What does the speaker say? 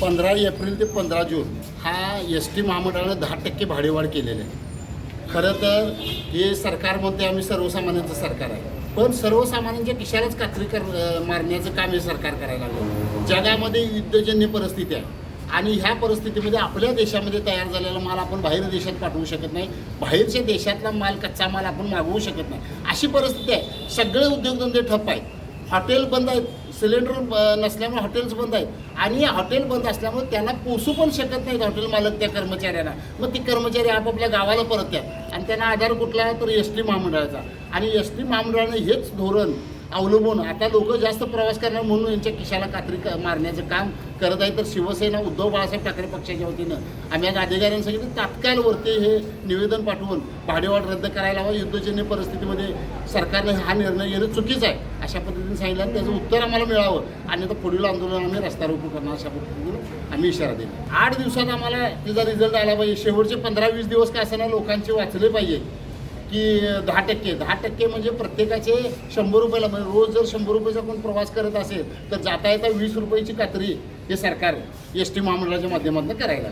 15 April ते 15 जून हा S T महामंडळानं 10% भाडेवाढ केलेली आहे. खरं तर हे सरकार म्हणते आम्ही सर्वसामान्यांचं सरकार आहे, पण सर्वसामान्यांच्या खिशालाच मारण्याचं काम हे सरकार करायला लागलं. जगामध्ये युद्धजन्य परिस्थिती आहे आणि ह्या परिस्थितीमध्ये आपल्या देशामध्ये तयार झालेला माल आपण बाहेर देशात पाठवू शकत नाही, बाहेरच्या देशातला माल कच्चा माल आपण मागवू शकत नाही, अशी परिस्थिती आहे. सगळे उद्योगधंदे ठप्प आहेत, हॉटेल बंद आहेत, सिलेंडर नसल्यामुळे हॉटेल्स बंद आहेत आणि हॉटेल बंद असल्यामुळे त्यांना पोसू पण शकत नाहीत हॉटेल मालक त्या कर्मचाऱ्यांना. मग ती कर्मचारी आपापल्या गावाला परततात आणि त्यांना आधार कुठला तर एस टी महामंडळाचा. आणि एस टी महामंडळानं हेच धोरण अवलंबून आता लोक जास्त प्रवास करणार म्हणून यांच्या खिशाला मारण्याचं काम करत आहे. तर शिवसेना उद्धव बाळासाहेब ठाकरे पक्षाच्या वतीनं आम्ही आज अधिकाऱ्यांनी सांगितलं तात्काळ वरती हे निवेदन पाठवून भाडेवाढ रद्द करायला हवं. युद्धजन्य परिस्थितीमध्ये सरकारनं हा निर्णय घेणं चुकीचं आहे अशा पद्धतीने सांगितलं आणि त्याचं उत्तर आम्हाला मिळावं आणि आता पुढील आंदोलन आम्ही रस्ता रोको करणार अशा पद्धतीने आम्ही इशारा दिला. 8 दिवसात आम्हाला त्याचा रिझल्ट आला पाहिजे. शेवटचे 15-20 दिवस का असताना लोकांचे वाचले पाहिजे की 10% म्हणजे प्रत्येकाचे 100 रुपयाला, म्हणजे रोज जर 100 रुपयाचा कोण प्रवास करत असेल तर जाता येता 20 रुपयाची कात्री हे सरकार एस टी महामंडळाच्या माध्यमातून मारायला